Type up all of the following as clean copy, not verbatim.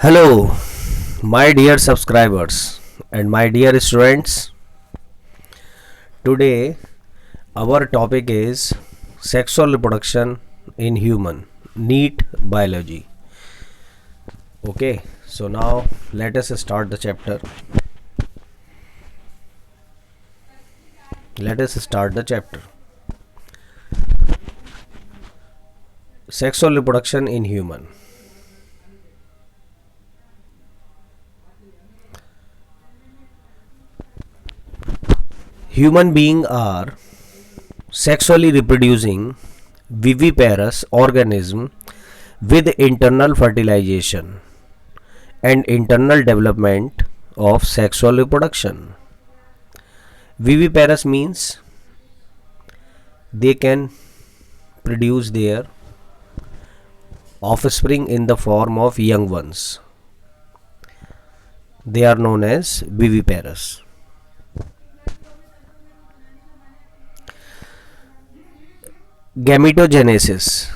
Hello, my dear subscribers and my dear students. Today, our topic is sexual reproduction in human, NEET biology. Okay, so now let us start the chapter. Let us start the chapter. Sexual reproduction in human. Human beings are sexually reproducing viviparous organism with internal fertilization and internal development of sexual reproduction. Viviparous means they can produce their offspring in the form of young ones. They are known as viviparous. Gametogenesis.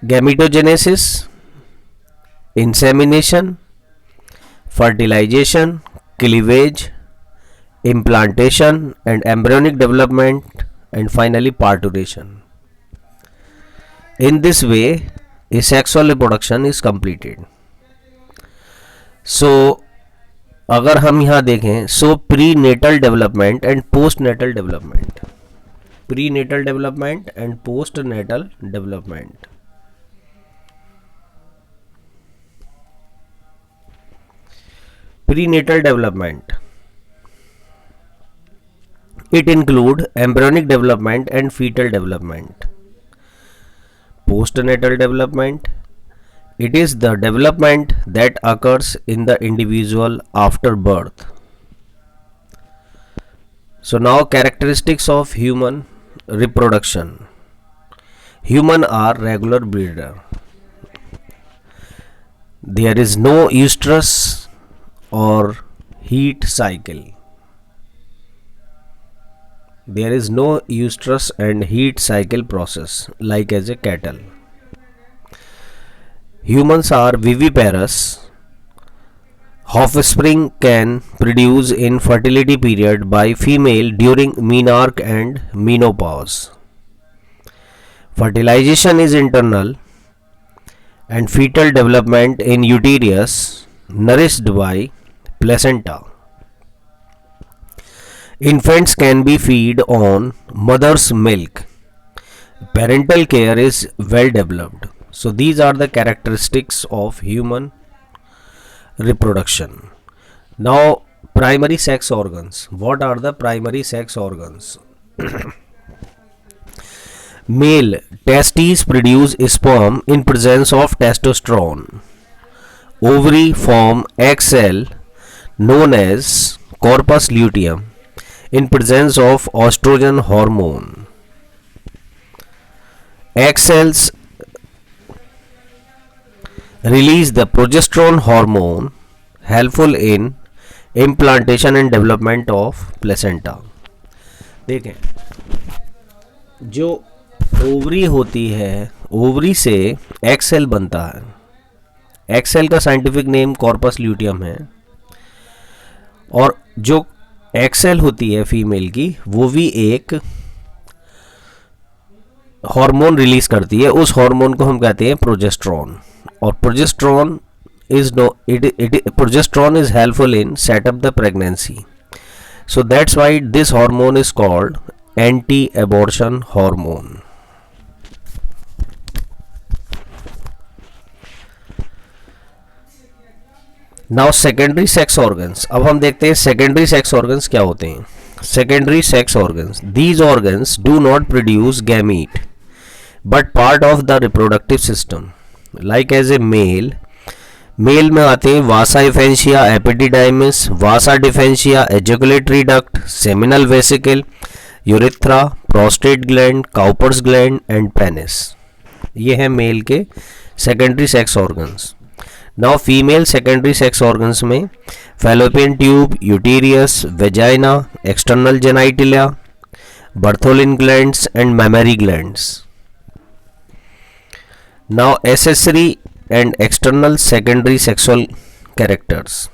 Gametogenesis, insemination, fertilization, cleavage, implantation and embryonic development, and finally parturition. In this way, a sexual reproduction is completed. So, अगर हम यहाँ देखें prenatal development and postnatal development, prenatal development and postnatal development. Prenatal development, it include embryonic development and fetal development. Postnatal development, it is the development that occurs in the individual after birth. So now characteristics of human reproduction. Human are regular breeder. There is no estrus or heat cycle. There is no estrus and heat cycle process like as a cattle. Humans are viviparous. Offspring can produce in fertility period by female during menarche and menopause. Fertilization is internal and fetal development in uterus nourished by placenta. Infants can be fed on mother's milk. Parental care is well developed. So these are the characteristics of human reproduction. Now, primary sex organs. What are the primary sex organs? Male testes produce sperm in presence of testosterone. Ovary form egg cell known as corpus luteum in presence of estrogen hormone. Egg cells release the progesterone hormone helpful in implantation and development of placenta. देखें, जो ovary होती है, ovary से egg cell बनता है. Egg cell का scientific name corpus luteum है. और जो एग सेल होती है फीमेल की, वो भी एक हार्मोन रिलीज करती है. उस हार्मोन को हम कहते हैं प्रोजेस्टेरॉन. और progesterone is helpful in set up the pregnancy. So that's why this hormone is called anti-abortion hormone. Now secondary sex organs. अब हम देखते हैं secondary sex organs क्या होते हैं. Secondary sex organs. These organs do not produce gamete, but part of the reproductive system. Like as a male में आते हैं vasa efferentia, epididymis, vasa deferentia, ejaculatory duct, seminal vesicle, urethra, prostate gland, Cowper's gland and penis. ये हैं male के secondary sex organs. Now female secondary sex organs में fallopian tube, uterus, vagina, external genitalia, Bartholin glands and mammary glands. Now accessory and external secondary sexual characters.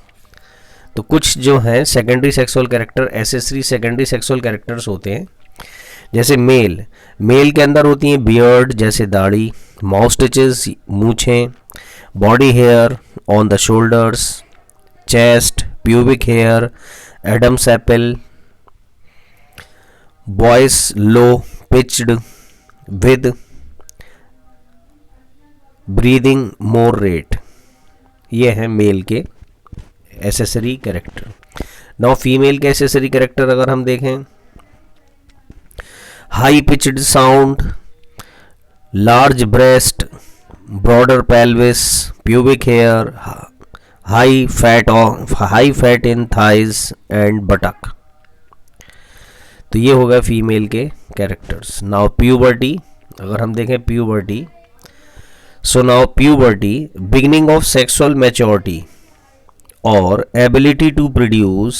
तो कुछ जो हैं secondary sexual character, accessory secondary sexual characters होते हैं। जैसे mail, mail के अंदर होती हैं बियर्ड जैसे दाढ़ी, माउस्टिचेस मूछें, body hair on the shoulders, chest, pubic hair, Adam's apple, voice low pitched with breathing more rate. ये है मेल के एसेसरी कैरेक्टर। नाउ फीमेल के एसेसरी कैरेक्टर अगर हम देखें, high pitched sound, large breast, broader pelvis, pubic hair, high fat in thighs and buttock. तो ये हो गया फीमेल के कैरेक्टर्स। नाउ प्यूबर्टी अगर हम देखें, puberty, so now puberty beginning of sexual maturity or ability to produce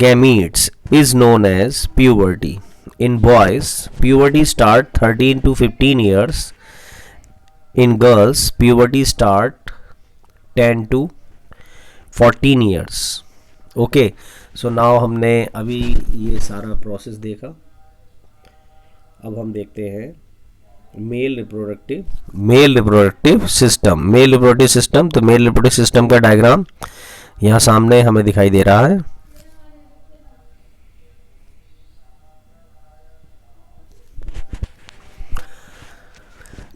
gametes is known as puberty. In boys, puberty start 13 to 15 years. In girls, puberty start 10 to 14 years. Okay, so now हमने अभी ये सारा process देखा। अब हम देखते हैं male reproductive system. तो मेल रिप्रोडक्टिव सिस्टम का डायग्राम यहाँ सामने हमें दिखाई दे रहा है।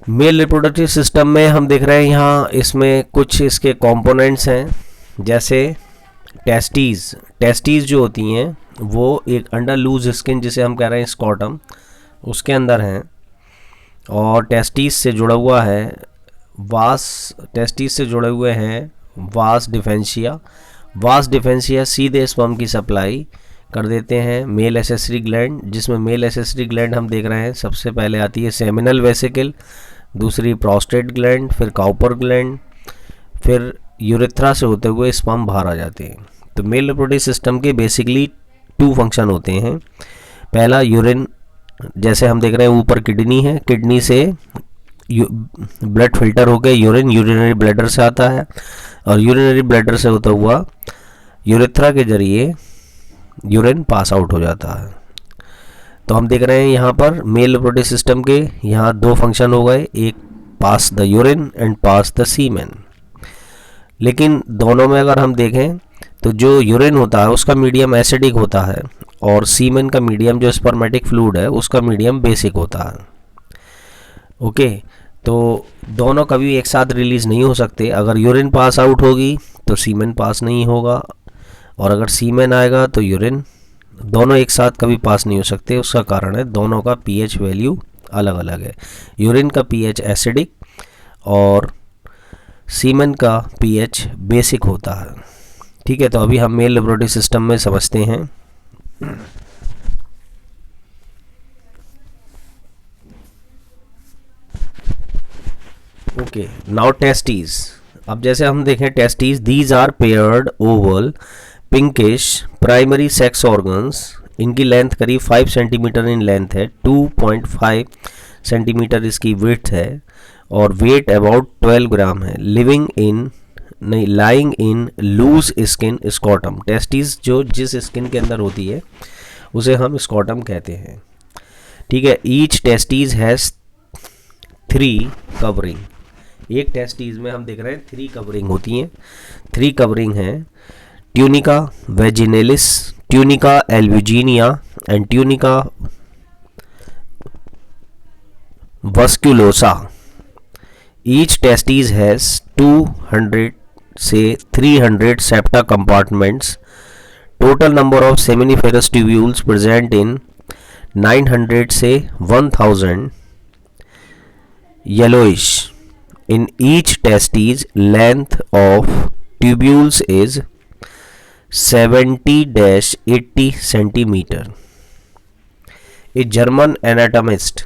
मेल रिप्रोडक्टिव सिस्टम में हम देख रहे हैं यहाँ इसमें कुछ इसके कंपोनेंट्स हैं, जैसे टेस्टीज जो होती हैं वो एक अंडर लूज स्किन जिसे हम कह रहे हैं स्कॉटम, उसके अंदर हैं। और टेस्टिस से जुड़े हुए हैं वास डिफेंशिया सीधे स्पर्म की सप्लाई कर देते हैं मेल एसेसरी ग्लैंड, जिसमें मेल एसेसरी ग्लैंड हम देख रहे हैं सबसे पहले आती है सेमिनल वेसिकल, दूसरी प्रोस्टेट ग्लैंड, फिर काउपर ग्लैंड, फिर यूरेथ्रा से होते हुए स्पर्म बाहर आ जाते हैं। तो मेल रिप्रोडक्टिव सिस्टम के बेसिकली 2 फंक्शन होते हैं। पहला यूरिन, जैसे हम देख रहे हैं ऊपर किडनी है, किडनी से ब्लड फिल्टर होकर यूरिन यूरिनरी ब्लैडर से आता है, और यूरिनरी ब्लैडर से होता हुआ यूरेथ्रा के जरिए यूरिन पास आउट हो जाता है। तो हम देख रहे हैं यहाँ पर मेल रिप्रोडक्टिव सिस्टम के यहाँ 2 फंक्शन हो गए, एक pass the urine and pass the semen. लेकिन दोनों में अगर हम देखें तो जो यूरिन होता है उसका मीडियम एसिडिक होता है, और सीमेन का मीडियम जो स्पर्मेटिक फ्लूइड है उसका मीडियम बेसिक होता है। ओके, तो दोनों कभी एक साथ रिलीज़ नहीं हो सकते। अगर यूरिन पास आउट होगी तो सीमेन पास नहीं होगा, और अगर सीमेन आएगा तो यूरिन, दोनों एक साथ कभी पास नहीं हो सकते। उसका कारण है दोनों का पीएच वैल्यू अलग अलग है। यूरिन का पीएच एसिडिक और सीमेन का पीएच बेसिक होता है। ठीक है, तो अभी हम मेल रिप्रोडक्टिव सिस्टम में समझते हैं। Okay, now testes. अब जैसे हम देखें testes, these are paired oval pinkish primary sex organs. इनकी लेंथ करीब 5 सेंटीमीटर इन लेंथ है, 2.5 सेंटीमीटर इसकी विड्थ है, और वेट अबाउट 12 ग्राम है। Lying in loose skin scrotum. Testes जो जिस स्किन के अंदर होती है उसे हम स्कॉटम कहते हैं। ठीक है, ईच टेस्टीज हैज़ 3 कवरिंग। एक टेस्टीज में हम देख रहे हैं 3 कवरिंग होती हैं। 3 कवरिंग हैं, tunica vaginalis, tunica albuginea and tunica vasculosa. Each testes has 200 से 300 septa compartments. Total number of seminiferous tubules present in 900 से 1000 yellowish. In each testes, length of tubules is 70-80 centimeter. A German anatomist,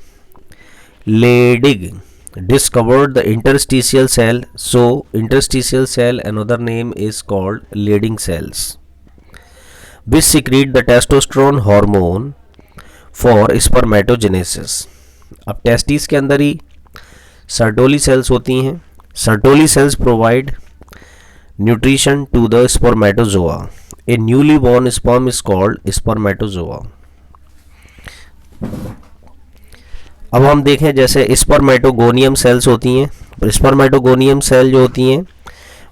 Leydig, discovered the interstitial cell. So, interstitial cell, another name is called Leydig cells, which secrete the testosterone hormone for spermatogenesis. अब testis के अंदर ही Sertoli cells होती हैं। Sertoli cells provide nutrition to the spermatozoa. A newly born sperm is called spermatozoa. अब हम देखें जैसे स्पर्मेटोगोनियम सेल्स होती हैं। स्पर्मेटोगोनियम सेल जो होती हैं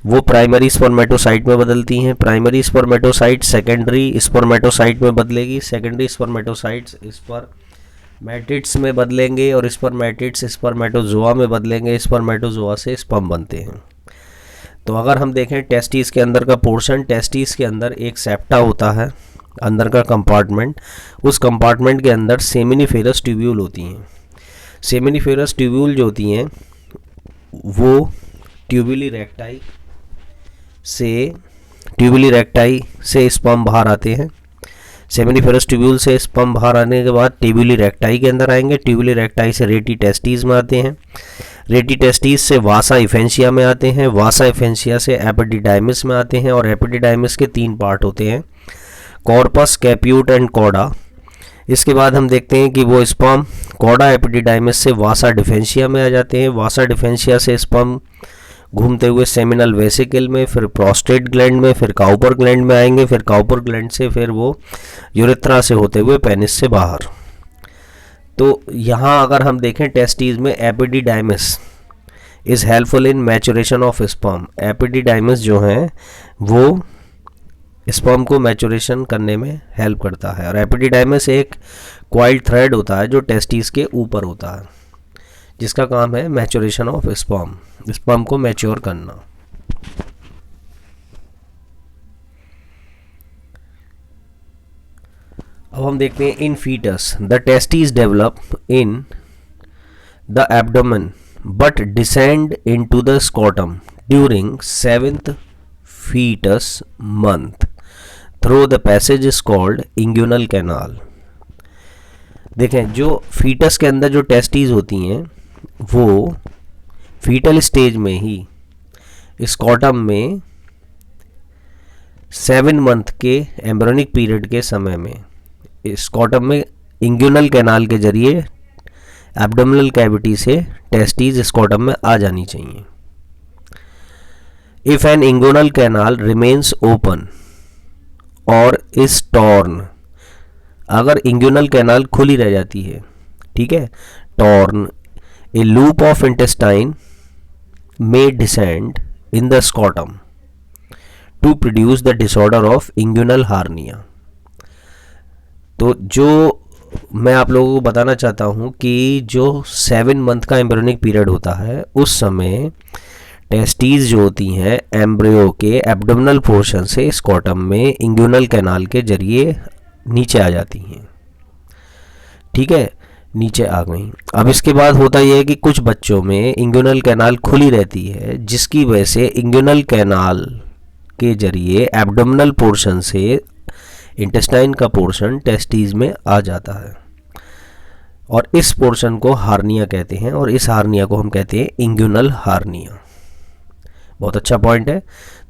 वो प्राइमरी स्पर्मेटोसाइट में बदलती हैं। प्राइमरी स्पर्मेटोसाइट सेकेंडरी स्पर्मेटोसाइट में बदलेगी। सेकेंडरी स्पर्मेटोसाइट्स स्पर्मेटिड्स में बदलेंगे और स्पर्मेटिड्स स्पर्मेटोजोआ में बदलेंगे। स्पर्मेटोजोआ से स्पर्म बनते हैं। तो अगर हम देखें टेस्टिस के अंदर का पोर्शन, टेस्टिस के अंदर एक सेप्टा होता है, अंदर का कंपार्टमेंट। उस कंपार्टमेंट के अंदर सेमिनिफेरस ट्यूब्यूल होती हैं। सेमिनिफेरस ट्यूब्यूल जो होती हैं वो ट्यूबुली रेक्टाई से स्पर्म बाहर आते हैं। सेमिनिफेरस ट्यूब्यूल से स्पर्म बाहर आने के बाद ट्यूबुली रेक्टाई के अंदर आएंगे। ट्यूबुली रेक्टाई से रेटी टेस्टिस में आते हैं। रेटी टेस्टिस से वासा इफेंशिया में आते हैं। वासा इफेंशिया से एपिडिडाइमिस में आते हैं और एपिडिडाइमिस के 3 पार्ट होते हैं, कॉर्पस, कैप्यूट एंड कॉडा। इसके बाद हम देखते हैं कि वो स्पर्म कॉडा एपिडिडाइमिस से वासा डिफेंशिया में आ जाते हैं। वासा डिफेंशिया से स्पर्म घूमते हुए सेमिनल वेसिकल में, फिर प्रोस्टेट ग्लैंड में, फिर काउपर ग्लैंड में आएंगे। फिर काउपर ग्लैंड से फिर वो यूरेथ्रा से होते हुए पेनिस से बाहर। तो यहाँ अगर हम देखें टेस्टिस में epididymis is helpful in maturation of sperm. Epididymis जो है वो स्पर्म को मैचुरेशन करने में हेल्प करता है। और एपिडिडाइमिस एक क्वाइल्ड थ्रेड होता है जो टेस्टिस के ऊपर होता है, जिसका काम है मैचुरेशन ऑफ स्पर्म, स्पर्म को मैच्योर करना। अब हम देखते हैं in fetus the testis develop in the abdomen but descend into the scrotum during 7th fetus month through the passage is called inguinal canal। देखें जो फीटस के अंदर जो टेस्टिस होती हैं वो फीटल स्टेज में ही स्कॉटम में 7 मंथ के एम्ब्रियोनिक पीरियड के समय में स्कॉटम में इंग्यूनल कैनाल के जरिए एब्डोमिनल कैविटी से टेस्टिस स्कॉटम में आ जानी चाहिए। If an inguinal canal remains open or is torn, अगर इंग्यूनल कैनाल खुली रह जाती है, ठीक है, torn, a loop of intestine may descend in the scrotum to produce the disorder of inguinal hernia। तो जो मैं आप लोगों को बताना चाहता हूँ कि जो 7 मंथ का एम्ब्रियोनिक पीरियड होता है उस समय टेस्टिस जो होती हैं एम्ब्रियो के एब्डोमिनल पोर्शन से स्कॉटम में इंग्यूनल कैनाल के जरिए नीचे आ जाती हैं, ठीक है, नीचे आ गई। अब इसके बाद होता यह है कि कुछ बच्चों में इंग्यूनल कैनाल खुली रहती है, जिसकी वजह से इंग्यूनल कैनाल के जरिए एब्डोमिनल पोर्शन से इंटेस्टाइन का पोर्शन टेस्टिस में आ जाता है और इस पोर्शन को हार्निया कहते हैं और इस हार्निया को हम कहते हैं इंग्यूनल हार्निया। बहुत अच्छा पॉइंट है।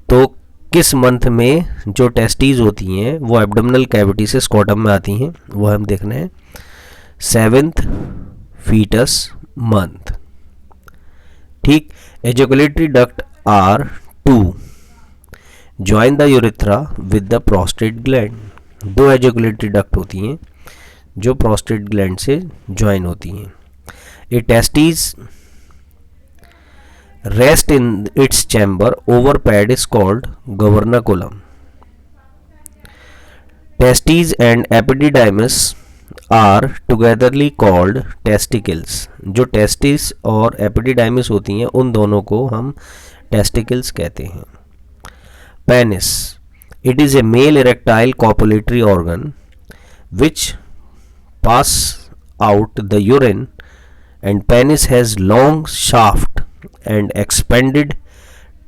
तो किस मंथ में जो टेस्टिस होती हैं वो एब्डोमिनल कैविटी से स्कॉटम में आती हैं वो हम देख रहे हैं 7th fetus month, ठीक। Ejaculatory duct are 2 join the urethra with the prostate gland. 2 ejaculatory duct होती हैं जो प्रोस्टेट ग्लैंड से ज्वाइन होती हैं। A testis rest in its chamber over pad is called gubernaculum. Testis and epididymis are togetherly called testicles. जो testis और epididymis होती हैं उन दोनों को हम टेस्टिकल्स कहते हैं। Penis, it is a male erectile copulatory organ which pass out the urine and penis has long shaft and expanded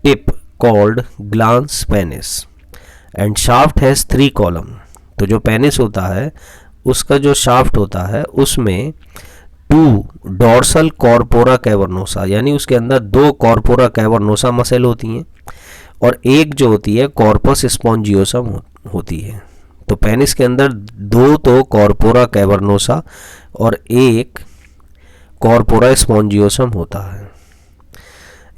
tip called glans penis and shaft has 3 column। तो जो पेनिस होता है उसका जो शाफ्ट होता है उसमें 2 डोर्सल कॉर्पोरा कैवर्नोसा यानी उसके अंदर 2 कॉर्पोरा कैवर्नोसा मसल होती हैं और एक जो होती है कॉर्पस स्पॉन्जियोसम होती है। तो पेनिस के अंदर 2 तो कॉर्पोरा कैवर्नोसा और एक कॉर्पोरा स्पॉन्जियोसम होता है।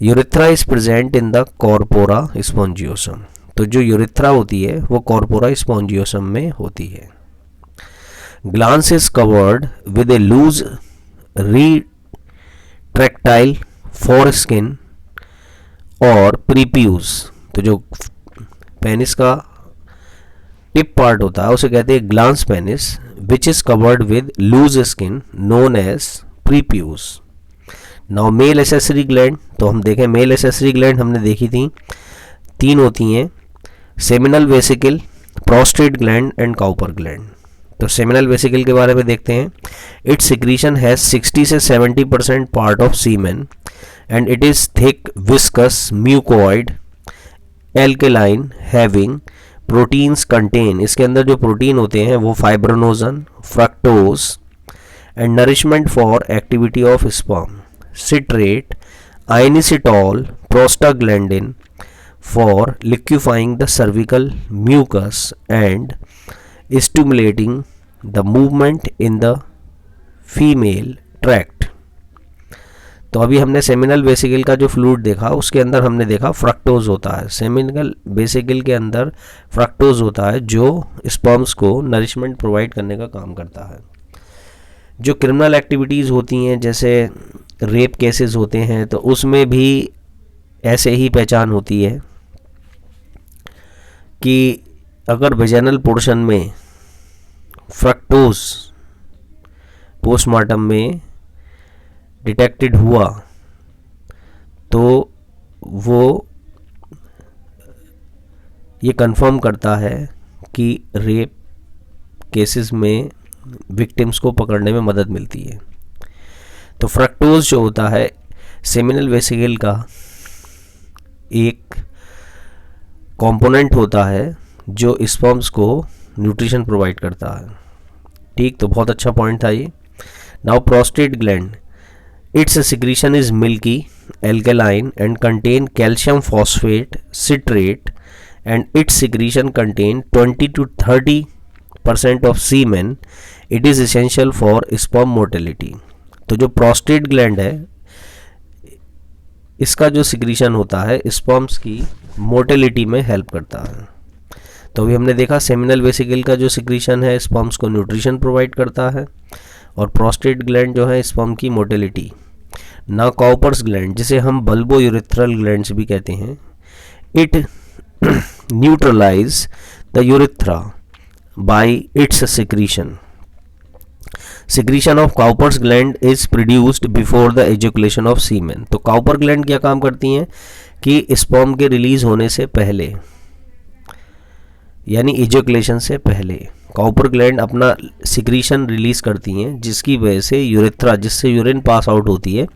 Urethra is present in the corpora spongiosum. तो जो यूरेथ्रा होती है वो कॉर्पोरा स्पॉन्जियोसम में होती है। Glans is covered with a loose retractile foreskin और प्रीप्यूज। तो जो पेनिस का टिप पार्ट होता है उसे कहते हैं glans penis, which is covered with loose skin known as prepuce. Now male accessory gland, तो हम देखें मेल एसेसरी ग्लैंड हमने देखी थी, 3 होती हैं, seminal vesicle, prostate gland and Cowper gland. तो सेमिनल वेसिकल के बारे में देखते हैं। इट्स सिक्रीशन हैज 60 से 70% part of semen and it is thick viscous mucoid alkaline having proteins contain. इसके अंदर जो प्रोटीन होते हैं वो fibrinogen, fructose and nourishment for activity of sperm, citrate, inositol, prostaglandin for liquefying the cervical mucus and stimulating the movement in the female tract. तो अभी हमने seminal vesicle का जो फ्लूइड देखा उसके अंदर हमने देखा फ्रक्टोज होता है। सेमिनल वेसिकल के अंदर फ्रक्टोज होता है जो स्पर्म्स को नरिशमेंट प्रोवाइड करने का काम करता है। जो क्रिमिनल एक्टिविटीज़ होती हैं जैसे रेप केसेस होते हैं तो उसमें भी ऐसे ही पहचान होती है कि अगर वेजाइनल पोर्शन में फ्रक्टोज पोस्टमार्टम में डिटेक्टेड हुआ तो वो ये कंफर्म करता है कि रेप केसेस में विक्टिम्स को पकड़ने में मदद मिलती है। तो फ्रक्टोज जो होता है सेमिनल वेसिकल का एक कंपोनेंट होता है जो स्पर्म्स को न्यूट्रिशन प्रोवाइड करता है। ठीक, तो बहुत अच्छा पॉइंट था ये। Now prostate gland, it's secretion is milky, alkaline and contain calcium phosphate citrate and its secretion contain 20 to 30% of semen. It is essential for sperm motility. तो जो प्रोस्टेट ग्लैंड है इसका जो सिक्रीशन होता है स्पर्म्स की मोटिलिटी में help करता है। तो अभी हमने देखा सेमिनल वेसिकल का जो सिक्रीशन है स्पर्म्स को न्यूट्रिशन प्रोवाइड करता है और प्रोस्टेट ग्लैंड जो है स्पर्म की मोटिलिटी। ना काउपर्स ग्लैंड जिसे हम बल्बो यूरेथ्रल ग्लैंड्स भी कहते हैं, it neutralize the urethra by its secretion. Secretion of Cowper's gland is produced before the ejaculation of semen. तो काउपर ग्लैंड क्या काम करती हैं कि स्पर्म के रिलीज होने से पहले यानी एजुकुलेशन से पहले काउपर ग्लैंड अपना सिक्रीशन रिलीज करती हैं जिसकी वजह से यूरेथ्रा जिससे यूरिन पास आउट होती है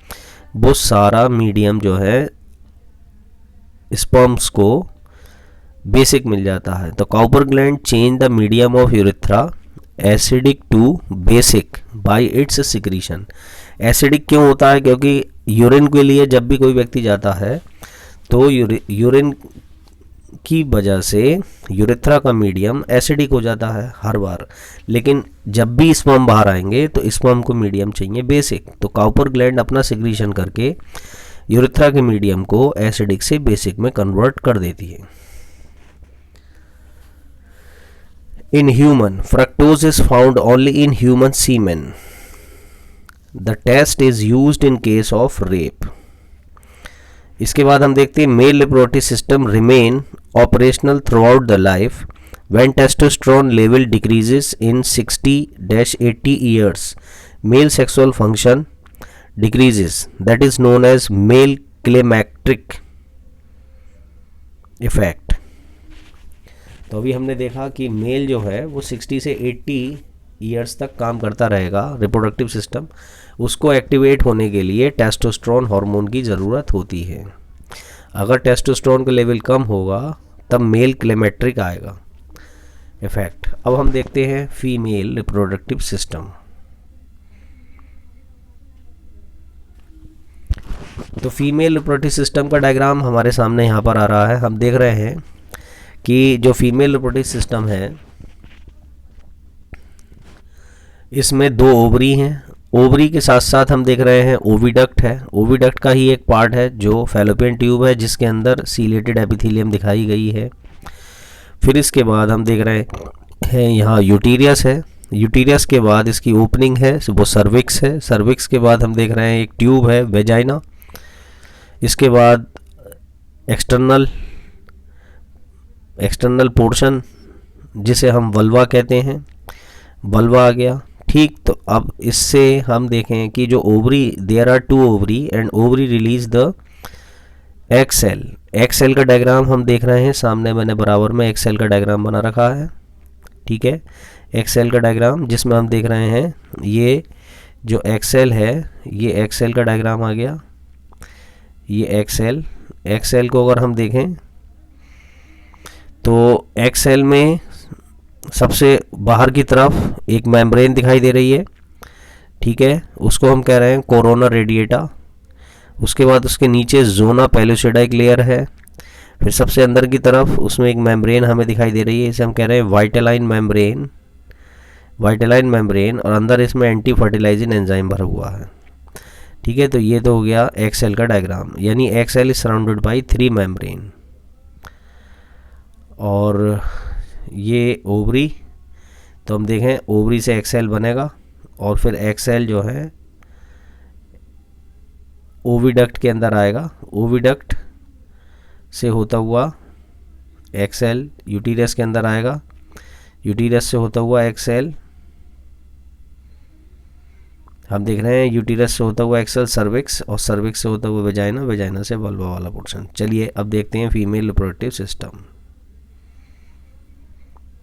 वो सारा मीडियम जो है स्पर्म्स को बेसिक मिल जाता है। तो Cowper gland change the medium of urethra acidic to basic by its secretion. Acidic क्यों होता है? क्योंकि यूरिन के लिए जब भी कोई व्यक्ति जाता है तो यूरिन की वजह से यूरेथ्रा का मीडियम एसिडिक हो जाता है हर बार, लेकिन जब भी स्पर्म बाहर आएंगे तो स्पर्म को मीडियम चाहिए बेसिक। तो काउपर ग्लैंड अपना सिक्रीशन करके यूरेथ्रा के मीडियम को एसिडिक से बेसिक में कन्वर्ट कर देती है। In human fructose is found only in human semen. The test is used in case of rape. इसके बाद हम देखते हैं male reproductive system remain operational throughout the life when testosterone level decreases in 60-80 years male sexual function decreases, that is known as male climacteric effect. तो अभी हमने देखा कि मेल जो है वो 60 से 80 ईयर्स तक काम करता रहेगा रिप्रोडक्टिव सिस्टम, उसको एक्टिवेट होने के लिए टेस्टोस्टेरोन हार्मोन की ज़रूरत होती है। अगर टेस्टोस्टेरोन का लेवल कम होगा तब मेल क्लेमैक्ट्रिक आएगा इफेक्ट। अब हम देखते हैं फीमेल रिप्रोडक्टिव सिस्टम। तो फीमेल रिप्रोडक्टिव सिस्टम का डायग्राम हमारे सामने यहाँ पर आ रहा है। हम देख रहे हैं कि जो फीमेल रिप्रोडक्टिव सिस्टम है इसमें 2 ओवरी हैं ओवरी के साथ साथ हम देख रहे हैं ओविडक्ट है, ओविडक्ट का ही एक पार्ट है जो फैलोपियन ट्यूब है जिसके अंदर सीलेटेड एपिथेलियम दिखाई गई है। फिर इसके बाद हम देख रहे हैं यहाँ यूटीरियस है, यूटीरियस के बाद इसकी ओपनिंग है वो सर्विक्स है, सर्विक्स के बाद हम देख रहे हैं एक ट्यूब है वेजाइना, इसके बाद एक्सटर्नल पोर्शन जिसे हम वल्वा कहते हैं, वल्वा आ गया। ठीक, तो अब इससे हम देखें कि जो ovary, there are 2 ovary and ovary release the egg cell. Egg cell का डायग्राम हम देख रहे हैं सामने, मैंने बराबर में एग सेल का डायग्राम बना रखा है। ठीक है, एग सेल का डायग्राम जिसमें हम देख रहे हैं ये जो एग सेल है, ये एग सेल का डायग्राम आ गया, ये एग सेल को अगर हम देखें तो एग सेल में सबसे बाहर की तरफ एक मेम्ब्रेन दिखाई दे रही है। ठीक है, उसको हम कह रहे हैं कोरोना रेडिएटा। उसके बाद उसके नीचे जोना पेलोसिडाइक लेयर है। फिर सबसे अंदर की तरफ उसमें एक मेम्ब्रेन हमें दिखाई दे रही है, इसे हम कह रहे हैं वाइटेलाइन मेम्ब्रेन, और अंदर इसमें एंटी फर्टिलाइजिंग एंजाइम भरा हुआ है। ठीक है, तो ये तो हो गया एग सेल का डायग्राम, यानी egg cell is surrounded by 3 membrane. और ये ओवरी, तो हम देखें ओवरी से एग सेल बनेगा और फिर एग सेल जो है ओविडक्ट के अंदर आएगा, ओविडक्ट से होता हुआ एग सेल यूटीरियस के अंदर आएगा, यूटीरियस से होता हुआ एग सेल, हम देख रहे हैं यूटीरस से होता हुआ एग सेल सर्विक्स, और सर्विक्स से होता हुआ वेजाइना, वेजाइना से वल्वा वाला पोर्शन। चलिए अब देखते हैं female reproductive system.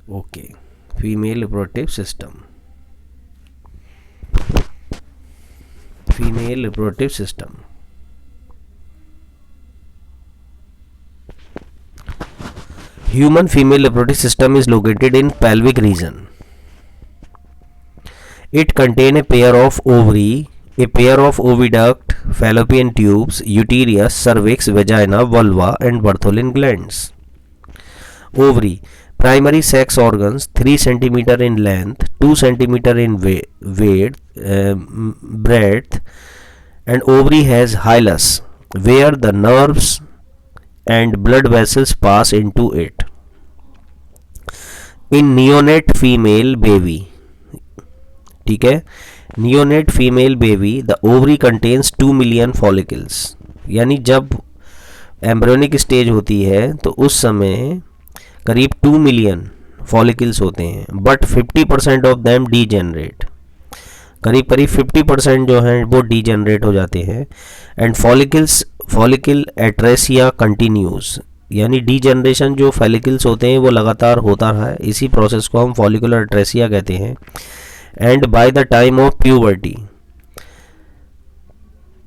Okay, female reproductive system, female reproductive system. Human female reproductive system is located in pelvic region. It contains a pair of ovary, a pair of oviduct, fallopian tubes, uterus, cervix, vagina, vulva, and Bartholin glands. Ovary, primary sex organs, 3 cm in length, 2 cm in breadth, and ovary has hilus, where the nerves and blood vessels pass into it. In neonate female baby, ठीक है, neonate female baby, the ovary contains 2 million follicles. यानी जब embryonic stage होती है तो उस समय करीब 2 मिलियन फॉलिकल्स होते हैं, बट 50% ऑफ देम डीजेनरेट, करीब 50% जो हैं वो डीजेनरेट हो जाते हैं। एंड फॉलिकल एट्रेसिया कंटिन्यूज, यानी डीजनरेशन जो फॉलिकल्स होते हैं वो लगातार होता रहा है, इसी प्रोसेस को हम फॉलिकुलर एट्रेसिया कहते हैं। And by the time of puberty,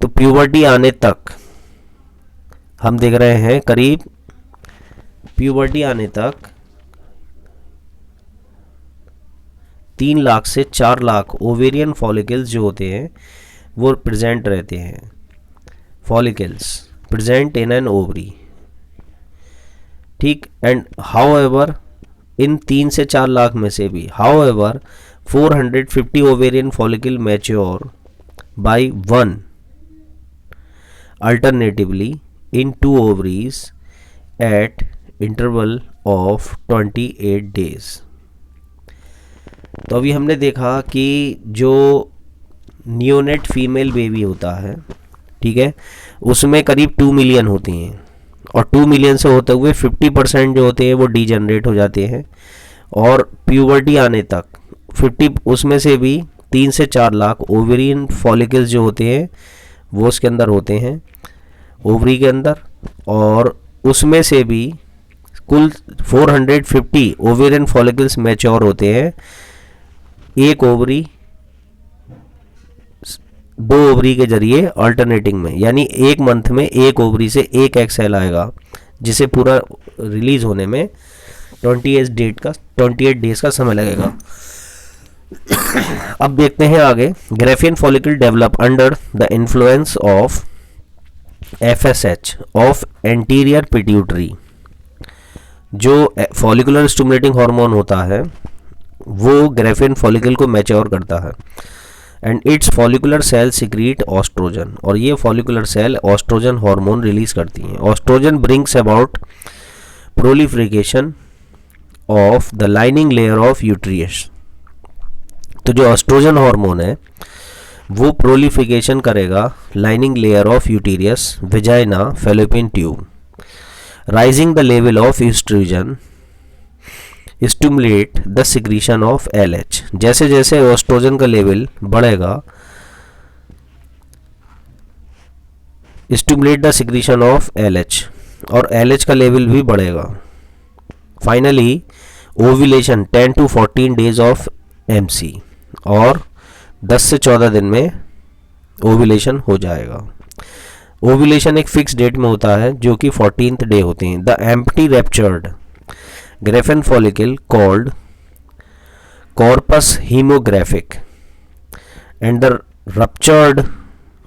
तो प्यूबर्टी आने तक हम देख रहे हैं करीब प्यूबर्टी आने तक 3 लाख से 4 लाख ओवेरियन फॉलिकल्स जो होते हैं वो प्रेजेंट रहते हैं, follicles present in an ovary. ठीक, एंड हाउएवर इन 3 से 4 लाख में से भी however 450 ovarian follicle mature by 1 alternatively in 2 ovaries at interval of 28 days. तो अभी हमने देखा कि जो नियोनेट फीमेल बेबी होता है, ठीक है, उसमें करीब 2 मिलियन होती हैं, और 2 मिलियन से होते हुए 50% जो होते हैं वो डीजनरेट हो जाते हैं, और प्यूबर्टी आने तक 50 उसमें से भी 3 से 4 लाख ओवेरियन फॉलिकल्स जो होते हैं वो उसके अंदर होते हैं, ओवरी के अंदर, और उसमें से भी कुल 450 ओवेरियन फॉलिकल्स मैच्योर होते हैं। एक ओवरी 2 ओवरी के जरिए अल्टरनेटिंग में, यानी एक मंथ में एक ओवरी से एक एग सेल आएगा, जिसे पूरा रिलीज होने में 28 डेज का समय लगेगा। अब देखते हैं आगे। Graafian follicle develop under the influence of FSH of anterior pituitary. जो फॉलिकुलर स्टिमुलेटिंग हार्मोन होता है वो ग्रेफियन फॉलिकल को मैच्योर करता है। And its follicular cell secrete oestrogen, और ये follicular cell oestrogen hormone release करती हैं. Oestrogen brings about proliferation of the lining layer of uterus. तो जो ऑस्ट्रोजन हार्मोन है वो प्रोलिफिकेशन करेगा lining layer of uterus, vagina, fallopian tube. Rising the level of estrogen stimulate the secretion of LH. जैसे जैसे estrogen का level बढ़ेगा, stimulate the secretion of LH, और LH का लेवल भी बढ़ेगा. Finally ovulation 10 to 14 days of MC, और 10 से 14 दिन में ओव्यूलेशन हो जाएगा. ओव्यूलेशन एक फिक्स डेट में होता है जो कि 14th डे होते हैं. The empty ruptured Graafian follicle called corpus haemorrhagic and the ruptured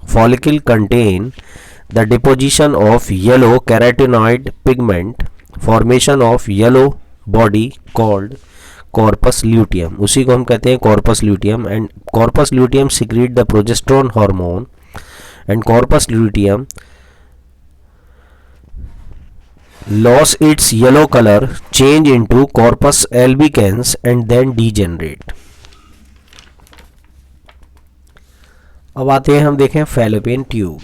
follicle contain the deposition of yellow carotenoid pigment, formation of yellow body called corpus luteum. उसी को हम कहते हैं corpus luteum, and corpus luteum secrete the progesterone hormone, and corpus luteum loss its yellow color, change into corpus albicans and then degenerate. अब आते हैं हम देखें fallopian tube.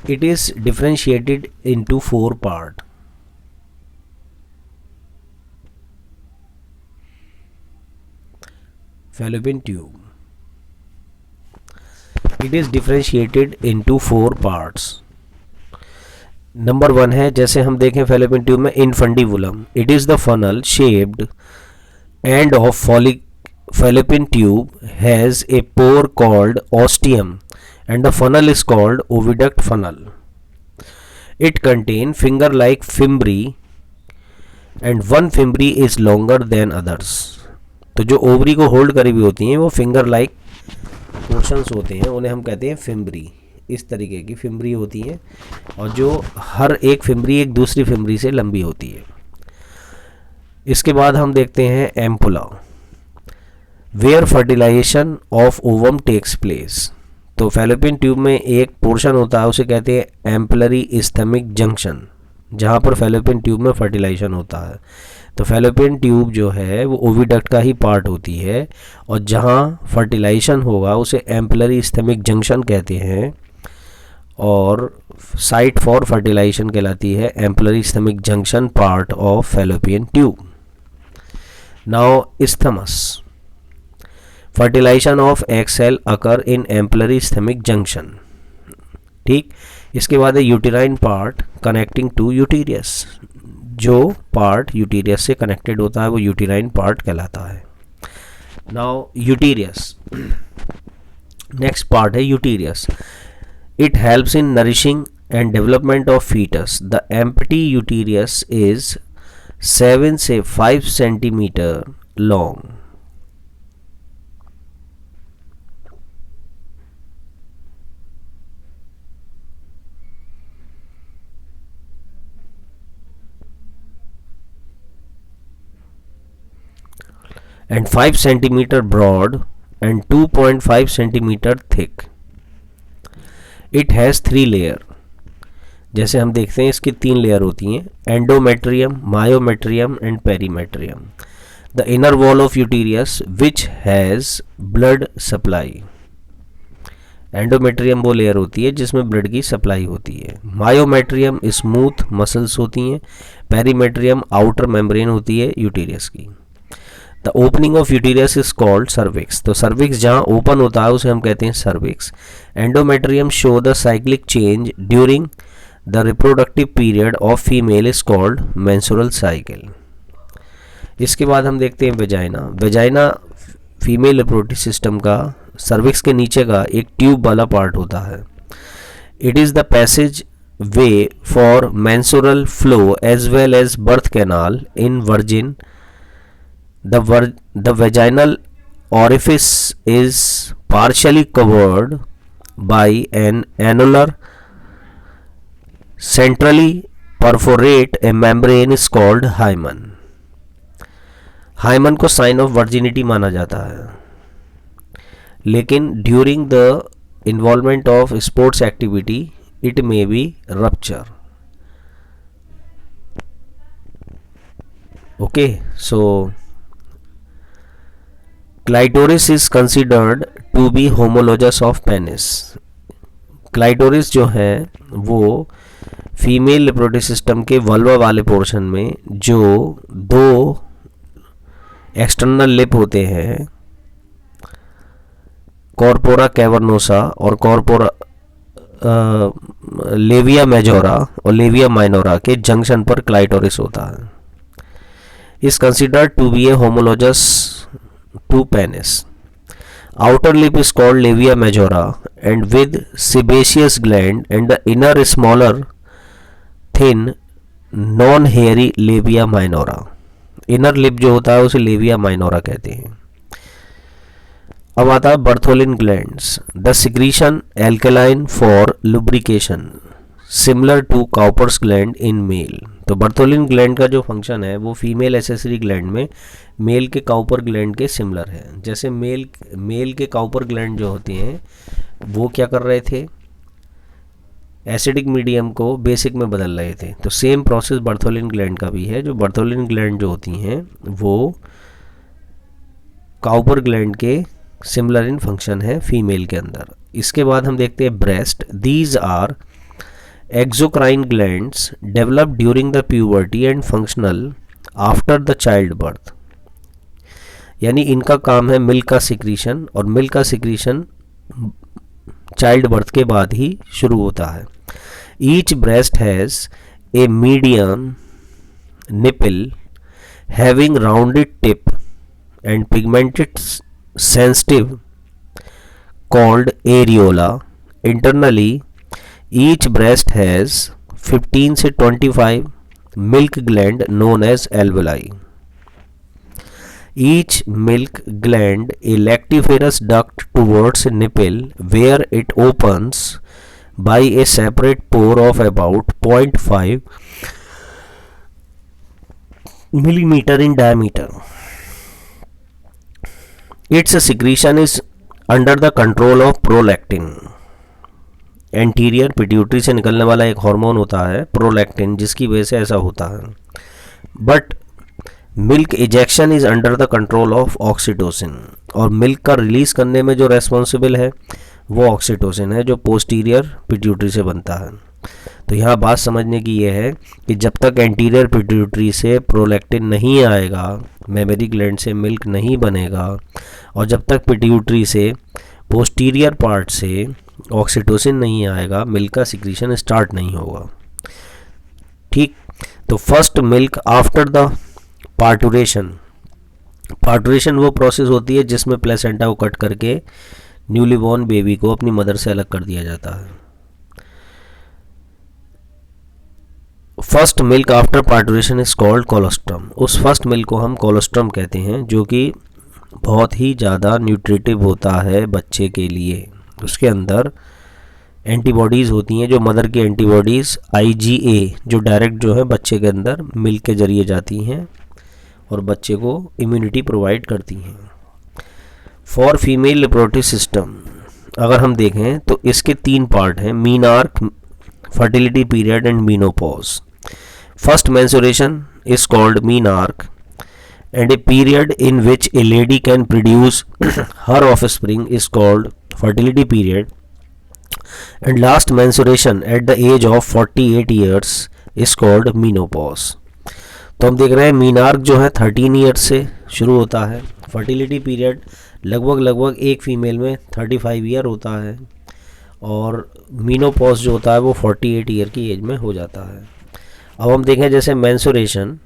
It is differentiated into 4 part. Fallopian tube it is differentiated into 4 parts. Number 1 है, जैसे हम देखें fallopian tube में infundibulum. It is the funnel shaped end of fallopian tube has a pore called ostium and the funnel is called oviduct funnel. It contains finger like fimbriae and one fimbriae is longer than others. तो जो ovary को hold करी हुई होती हैं वो finger like portions होते हैं, उन्हें हम कहते हैं फिम्ब्री. इस तरीके की फिम्ब्री होती हैं, और जो हर एक फिम्ब्री एक दूसरी फिम्ब्री से लंबी होती है. इसके बाद हम देखते हैं ampulla, where fertilization of ovum takes place. तो फैलोपियन ट्यूब में एक पोर्शन होता है, उसे कहते हैं एम्पलरी इस्थेमिक जंक्शन, जहाँ पर फैलोपियन ट्यूब में फर्टिलाइजेशन होता है. तो फैलोपियन ट्यूब जो है वो ओविडक्ट का ही पार्ट होती है, और जहाँ फर्टिलाइजेशन होगा उसे एम्पलरी इस्थेमिक जंक्शन कहते हैं, और साइट फॉर फर्टिलाइजेशन कहलाती है ampullary isthmic junction part of fallopian tube. Now isthmus. Fertilization of egg cell occur in ampullary isthmic junction. ठीक, इसके बाद है uterine part connecting to uterus. जो पार्ट यूटेरियस से कनेक्टेड होता है वो यूटेराइन पार्ट कहलाता है. नाउ यूटेरियस, नेक्स्ट पार्ट है uterus. It helps in nourishing and development of fetus. The empty uterus is 7 से 5 centimetre long. and 5 centimeter broad and 2.5 centimeter thick. It has 3 layer. जैसे हम देखते हैं इसकी 3 लेयर होती हैं, endometrium, myometrium and perimetrium. The inner wall of uterus which has blood supply. Endometrium वो layer होती है जिसमें ब्लड की सप्लाई होती है. मायोमेट्रियम स्मूथ मसल्स होती हैं. पेरीमेट्रियम आउटर मेम्ब्रेन होती है यूटेरियस की. The opening of uterus is called cervix. तो सर्विक्स जहाँ ओपन होता है उसे हम कहते हैं सर्विक्स. Endometrium show the cyclic change during the reproductive period of female is called menstrual cycle. इसके बाद हम देखते हैं vagina. Vagina female reproductive system का सर्विक्स के नीचे का एक ट्यूब वाला पार्ट होता है. It is the passage way for menstrual flow as well as birth canal in virgin. The vaginal orifice is partially covered by an annular centrally perforate a membrane is called hymen. hymen को sign of virginity माना जाता है. लेकिन during the involvement of sports activity it may be rupture. Okay, so clitoris is considered to be homologous of penis. Clitoris जो है वो female reproductive system के vulva वाले पोर्शन में जो दो एक्सटर्नल लिप होते हैं, कॉर्पोरा कैवर्नोसा और कॉर्पोरा लेविया मेजोरा और लेविया माइनोरा के जंक्शन पर क्लाइटोरिस होता है. Is considered to be a homologous to penis. Outer lip is called labia majora and with sebaceous gland and the inner smaller thin non-hairy labia minora. Inner lip जो होता है उसे labia minora कहते हैं. अब आता है Bartholin glands. The secretion alkaline for lubrication similar to Cowper's gland in male. तो बर्थोलिन ग्लैंड का जो फंक्शन है वो फीमेल एसेसरी ग्लैंड में मेल के काउपर ग्लैंड के सिमिलर है. जैसे मेल के काउपर ग्लैंड जो होती हैं वो क्या कर रहे थे, एसिडिक मीडियम को बेसिक में बदल रहे थे. तो सेम प्रोसेस बर्थोलिन ग्लैंड का भी है. जो बर्थोलिन ग्लैंड जो होती हैं वो काउपर ग्लैंड के सिमिलर इन फंक्शन है फीमेल के अंदर. इसके बाद हम देखते हैं breast. These are exocrine glands developed during the puberty and functional after the childbirth. यानी इनका काम है मिल्क का सिक्रीशन, और मिल्क का सिक्रीशन चाइल्ड बर्थ के बाद ही शुरू होता है. Each breast has a medium nipple having rounded tip and pigmented sensitive called areola. Internally each breast has 15 से 25 milk gland known as alveoli. Each milk gland a lactiferous duct towards a nipple where it opens by a separate pore of about 0.5 millimeter in diameter. Its secretion is under the control of prolactin. Anterior pituitary से निकलने वाला एक hormone होता है prolactin, जिसकी वजह से ऐसा होता है. But milk ejection is under the control of oxytocin, और मिल्क का रिलीज करने में जो रेस्पॉन्सिबल है वो ऑक्सीटोसिन है जो पोस्टीरियर पिट्यूटरी से बनता है. तो यहाँ बात समझने की ये है कि जब तक एंटीरियर पिट्यूटरी से प्रोलैक्टिन नहीं आएगा, मेमरी ग्लैंड से मिल्क नहीं बनेगा, और जब तक पिट्यूटरी से पोस्टीरियर पार्ट से ऑक्सीटोसिन नहीं आएगा, मिल्क का सिक्रीशन स्टार्ट नहीं होगा. ठीक, तो first milk after the parturition. Parturition वो प्रोसेस होती है जिसमें प्लेसेंटा को कट करके न्यूली बॉर्न बेबी को अपनी मदर से अलग कर दिया जाता है. First milk after parturition is called colostrum. उस फर्स्ट मिल्क को हम कोलोस्ट्रम कहते हैं, जो कि बहुत ही ज़्यादा न्यूट्रिटिव होता है बच्चे के लिए. उसके अंदर एंटीबॉडीज़ होती हैं, जो मदर की एंटीबॉडीज़ IgA जो डायरेक्ट जो है बच्चे के अंदर मिल्क के ज़रिए जाती हैं और बच्चे को इम्यूनिटी प्रोवाइड करती हैं. फॉर फीमेल रिप्रोडक्टिव सिस्टम अगर हम देखें तो इसके 3 पार्ट हैं: menarche, fertility period and menopause. First menstruation is called menarche and a period in which a lady can produce her offspring is called fertility period, and last menstruation at the age of 48 years is called menopause. तो हम देख रहे हैं menarche जो है 13 years से शुरू होता है. फर्टिलिटी पीरियड लगभग एक फीमेल में 35 ईयर होता है, और मीनोपॉज जो होता है वो 48 ईयर की एज में हो जाता है. अब हम देखें जैसे menstruation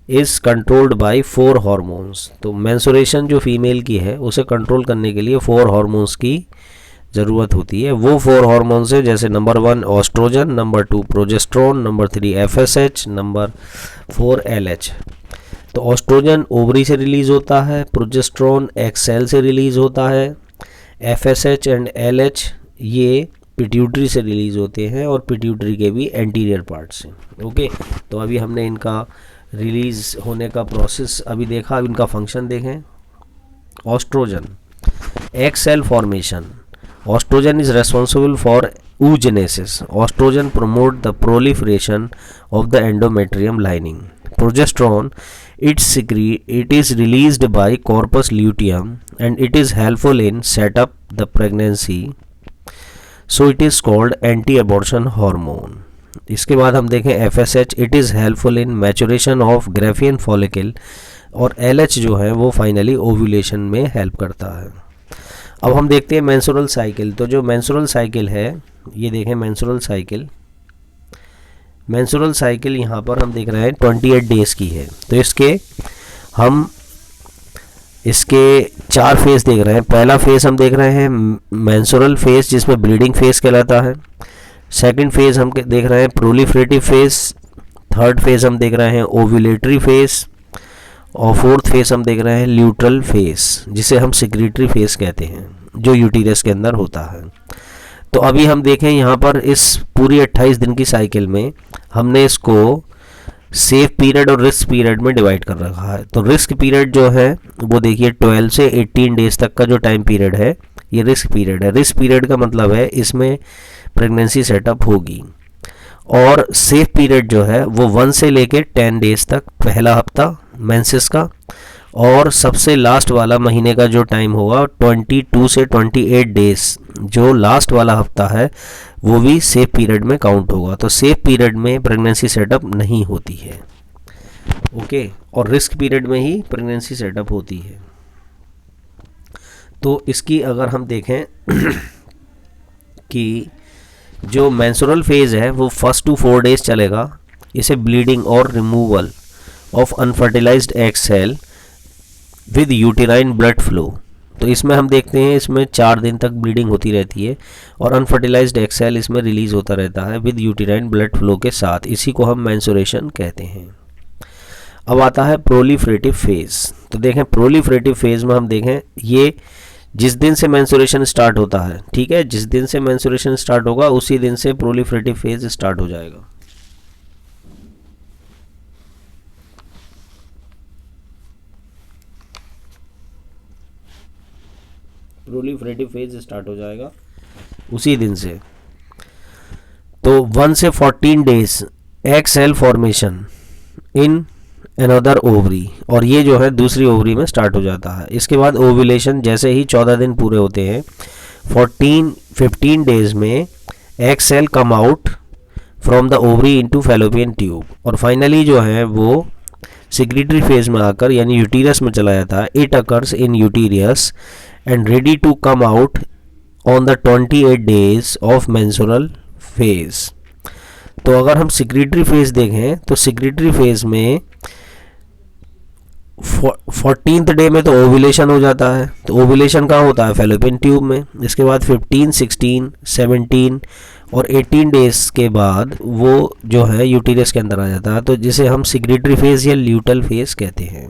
is controlled by 4 hormones. तो मेंस्ट्रुएशन जो फीमेल की है उसे कंट्रोल करने के लिए 4 हार्मोन्स की ज़रूरत होती है. वो 4 हार्मोन्स है जैसे number 1 oestrogen, number 2 progesterone, number 3 FSH, number 4 LH. तो ऑस्ट्रोजन ओवरी से रिलीज़ होता है, प्रोजेस्ट्रॉन एक्स सेल से रिलीज़ होता है, FSH एंड LH ये पिट्यूटरी से रिलीज़ होते हैं, और पिट्यूटरी के भी एंटीरियर पार्ट से. ओके, तो अभी हमने इनका रिलीज़ होने का प्रोसेस अभी देखा. अब इनका फंक्शन देखें. Oestrogen egg cell formation. Estrogen is responsible for oogenesis. Estrogen promote the proliferation of the endometrium lining. Progesterone, it is released by corpus luteum and it is helpful in set up the pregnancy. So it is called anti-abortion hormone. इसके बाद हम देखें FSH, it is helpful in maturation of Graafian follicle, और LH जो है वो finally ovulation में help करता है। अब हम देखते हैं मेंस्ट्रुअल साइकिल। तो जो मेंस्ट्रुअल साइकिल है, ये देखें मेंस्ट्रुअल साइकिल, मेंस्ट्रुअल साइकिल यहाँ पर हम देख रहे हैं 28 डेज़ की है। तो इसके 4 फेज़ देख रहे हैं। पहला फेज़ हम देख रहे हैं मेंस्ट्रुअल फेज़, जिसमें ब्लीडिंग फेज़ कहलाता है। सेकंड फेज़ हम देख रहे हैं प्रोलिफरेटिव फेज़। थर्ड फेज़ हम देख रहे हैं ओव्यूलेटरी फेज़, और फोर्थ फेज़ हम देख रहे हैं ल्यूट्रल फेज़, जिसे हम सिक्रीटरी फेज़ कहते हैं, जो यूटीरस के अंदर होता है। तो अभी हम देखें यहाँ पर इस पूरी 28 दिन की साइकिल में हमने इसको सेफ पीरियड और रिस्क पीरियड में डिवाइड कर रखा है। तो रिस्क पीरियड जो है वो देखिए 12 से 18 डेज़ तक का जो टाइम पीरियड है, ये रिस्क पीरियड है। रिस्क पीरियड का मतलब है इसमें प्रेगनेंसी सेटअप होगी। और सेफ पीरियड जो है वो 1 से लेके 10 डेज़ तक, पहला हफ्ता मेंसेस का, और सबसे लास्ट वाला महीने का जो टाइम होगा 22 से 28 डेज़, जो लास्ट वाला हफ्ता है वो भी सेफ पीरियड में काउंट होगा। तो सेफ पीरियड में प्रेगनेंसी सेटअप नहीं होती है, ओके, और रिस्क पीरियड में ही प्रेगनेंसी सेटअप होती है। तो इसकी अगर हम देखें कि जो मेंस्ट्रुअल फेज़ है वो 1 to 4 डेज़ चलेगा। इसे ब्लीडिंग और removal of unfertilized egg cell with uterine blood flow. तो इसमें हम देखते हैं इसमें 4 दिन तक ब्लीडिंग होती रहती है और अनफर्टिलाइज्ड एग सेल इसमें रिलीज होता रहता है विद यूटेराइन ब्लड फ्लो के साथ। इसी को हम मेंस्ट्रुएशन कहते हैं। अब आता है प्रोलिफरेटिव फेज़। तो देखें प्रोलिफरेटिव फेज़ में हम देखें ये जिस दिन से मेंस्ट्रुएशन स्टार्ट होता है, ठीक है, जिस दिन से मेंस्ट्रुएशन स्टार्ट होगा उसी दिन से प्रोलिफरेटिव फेज़ स्टार्ट हो जाएगा। प्रोलिफरेटिव फेज स्टार्ट हो जाएगा उसी दिन से। तो 1 से 14 days egg cell formation in another ovary, और ये जो है दूसरी ओवरी में स्टार्ट हो जाता है। इसके बाद ओव्यूलेशन जैसे ही 14 दिन पूरे होते हैं 15 डेज में egg cell come out from the ovary into fallopian tube, और फाइनली जो है वो सिक्रीटरी फेज में आकर यानी यूटीरस में चला जाता है। It occurs in uterus and ready to come out on the 28 days of menstrual phase। तो अगर हम सिक्रीटरी फेज देखें तो सिक्रीटरी फेज में 14th डे में तो ओव्यूलेशन हो जाता है। तो ओव्यूलेशन कहाँ होता है? फैलोपियन ट्यूब में। इसके बाद 15, 16, 17 और 18 डेज के बाद वो जो है यूटीरस के अंदर आ जाता है, तो जिसे हम सिक्रीटरी फेज या ल्यूटल फेज कहते हैं।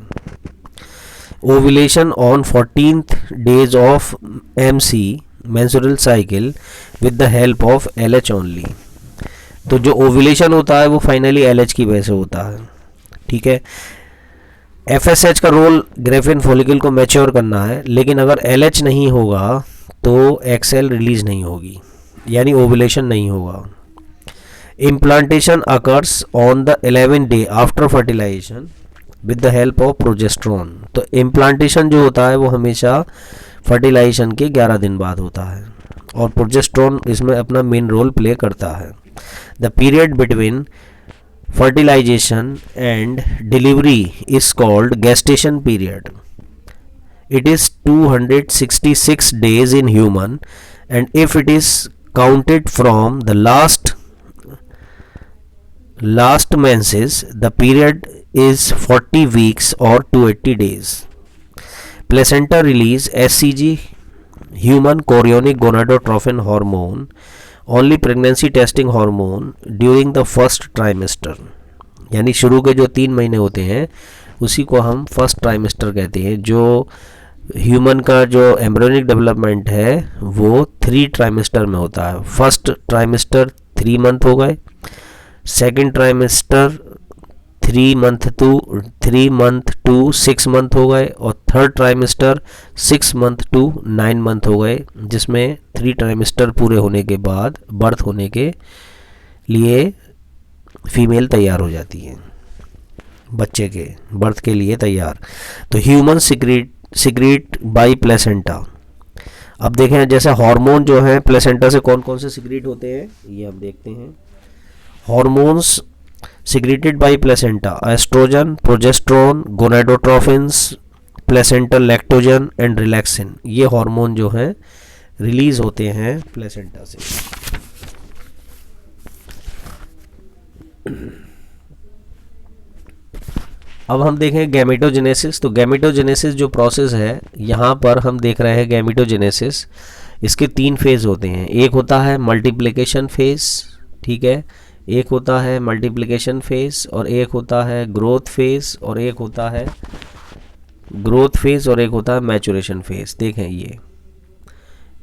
Ovulation on 14th days of MC menstrual cycle with the help of LH only. तो जो ओव्यूलेशन होता है वो फाइनली LH की वजह से होता है, ठीक है। FSH का रोल ग्रेफियन फॉलिकल को मैच्योर करना है, लेकिन अगर LH नहीं होगा तो एग सेल रिलीज नहीं होगी, यानी ओव्यूलेशन नहीं होगा। Implantation occurs on the 11th day after fertilization with the help of progesterone. तो इम्प्लांटेशन जो होता है वो हमेशा फर्टिलाइजेशन के 11 दिन बाद होता है, और प्रोजेस्ट्रॉन इसमें अपना मेन रोल प्ले करता है। The period between fertilization and delivery is called gestation period. It is 266 days in human, and if it is counted from the last menses, the period is 40 weeks or 280 days. Placenta release HCG, human chorionic gonadotrophin hormone, only pregnancy testing hormone during the first trimester, यानी शुरू के जो 3 महीने होते हैं उसी को हम फर्स्ट ट्राइमेस्टर कहते हैं। जो ह्यूमन का जो एम्ब्रियोनिक डेवलपमेंट है वो 3 ट्राइमेस्टर में होता है। फर्स्ट ट्राइमेस्टर 3 मंथ हो गए, second trimester 3 month to 6 month हो गए, और third trimester 6 month to 9 month हो गए, जिसमें 3 ट्राइमेस्टर पूरे होने के बाद बर्थ होने के लिए फीमेल तैयार हो जाती है, बच्चे के बर्थ के लिए तैयार। तो ह्यूमन सिक्रीट बाई प्लेसेंटा। अब देखें जैसे हार्मोन जो है प्लेसेंटा से कौन कौन से सिक्रीट होते हैं, ये हम देखते हैं। Hormones secreted by placenta: estrogen, progesterone, gonadotrophins, placental lactogen and relaxin. ये हार्मोन जो हैं रिलीज होते हैं प्लेसेंटा से। अब हम देखें गैमेटोजेनेसिस। तो गैमेटोजेनेसिस जो प्रोसेस है, यहाँ पर हम देख रहे हैं गैमेटोजेनेसिस, इसके 3 फेज होते हैं। एक होता है मल्टीप्लिकेशन फेज, ठीक है, एक होता है मल्टीप्लिकेशन फेज, और एक होता है ग्रोथ फेज, और एक होता है मैचुरेशन फेज। देखें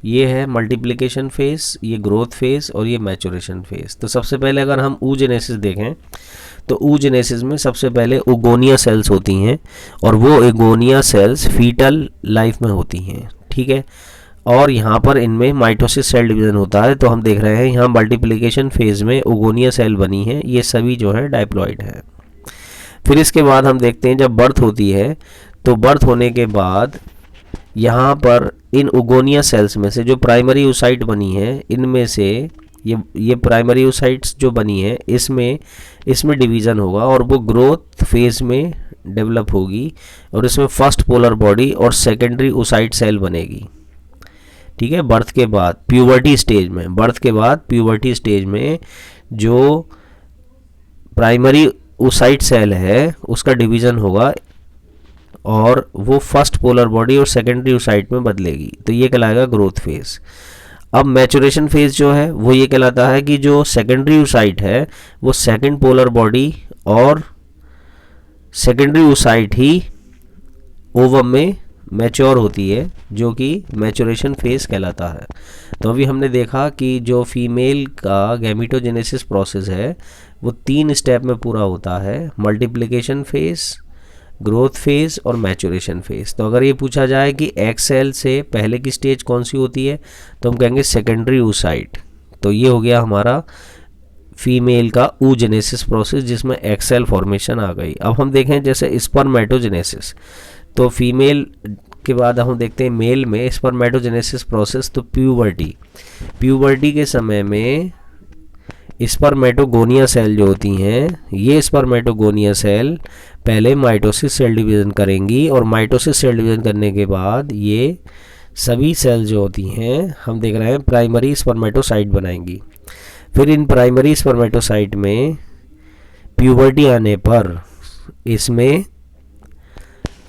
ये है मल्टीप्लिकेशन फेज, ये ग्रोथ फेज, और ये मैचुरेशन फेज। तो सबसे पहले अगर हम oogenesis देखें तो oogenesis में सबसे पहले ओगोनिया सेल्स होती हैं, और वो ओगोनिया सेल्स फीटल लाइफ में होती हैं, ठीक है। और यहाँ पर इनमें माइटोसिस सेल डिवीज़न होता है। तो हम देख रहे हैं यहाँ मल्टीप्लिकेशन फेज में ओगोनिया सेल बनी है, ये सभी जो है डाइप्लॉइड है। फिर इसके बाद हम देखते हैं जब बर्थ होती है, तो बर्थ होने के बाद यहाँ पर इन ओगोनिया सेल्स में से जो प्राइमरी oocyte बनी है, इनमें से ये प्राइमरी oocytes जो बनी है, इसमें डिवीज़न होगा, और वो ग्रोथ फेज में डेवलप होगी, और इसमें फर्स्ट पोलर बॉडी और सेकेंडरी oocyte सेल बनेगी, ठीक है। बर्थ के बाद प्यूबर्टी स्टेज में जो प्राइमरी oocyte सेल है उसका डिवीज़न होगा, और वो फर्स्ट पोलर बॉडी और सेकेंडरी oocyte में बदलेगी, तो ये कहलाएगा ग्रोथ फेज। अब मैचुरेशन फेज जो है वो ये कहलाता है कि जो सेकेंडरी oocyte है वो सेकेंड पोलर बॉडी और सेकेंडरी oocyte ही ओवम में मैच्योर होती है, जो कि मैचुरेशन फेज कहलाता है। तो अभी हमने देखा कि जो फीमेल का गैमेटोजेनेसिस प्रोसेस है वो 3 स्टेप में पूरा होता है: मल्टीप्लिकेशन फेज, ग्रोथ फेज और मैचुरेशन फेज। तो अगर ये पूछा जाए कि एग सेल से पहले की स्टेज कौन सी होती है, तो हम कहेंगे सेकेंडरी oocyte। तो ये हो गया हमारा फीमेल का oogenesis प्रोसेस, जिसमें एग सेल फॉर्मेशन आ गई। अब हम देखें जैसे स्पर्मेटोजेनेसिस। तो फीमेल के बाद हम देखते हैं मेल में स्पर्मेटोजेनेसिस प्रोसेस। तो प्यूबर्टी के समय में स्पर्मेटोगोनिया सेल जो होती हैं, ये स्पर्मेटोगोनिया सेल पहले माइटोसिस सेल डिवीज़न करेंगी, और माइटोसिस सेल डिवीज़न करने के बाद ये सभी सेल जो होती हैं हम देख रहे हैं प्राइमरी स्पर्मेटोसाइट बनाएंगी। फिर इन प्राइमरी स्पर्मेटोसाइट में प्यूबर्टी आने पर इसमें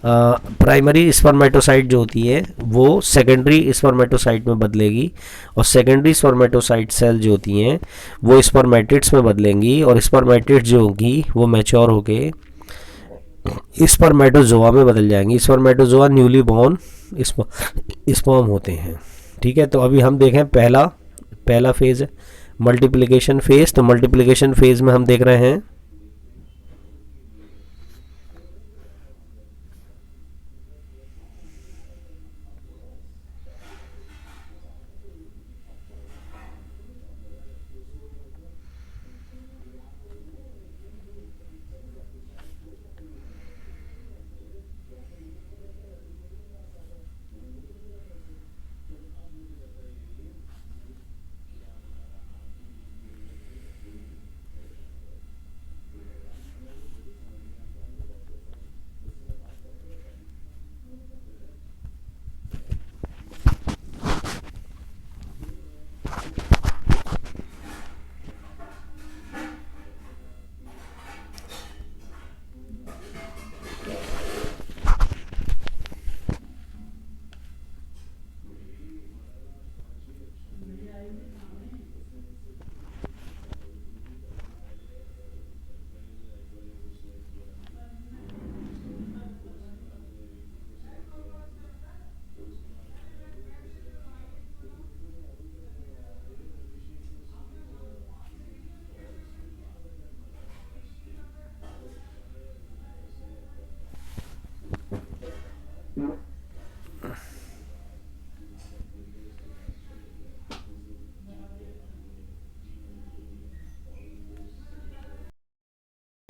प्राइमरी स्पर्मेटोसाइट जो होती है वो सेकेंडरी स्पर्मेटोसाइट में बदलेगी, और सेकेंडरी स्पर्मेटोसाइट सेल जो होती हैं वो स्पर्मेटिड्स में बदलेंगी, और स्पर्मेटिड्स जो होंगी वो मैच्योर होके स्पर्मेटोजोआ में बदल जाएंगी। स्पर्मेटोजोआ न्यूली बॉर्न स्पर्म होते हैं, ठीक है। तो अभी हम देखें पहला फेज है मल्टीप्लिकेशन फेज। तो मल्टीप्लिकेशन फेज में हम देख रहे हैं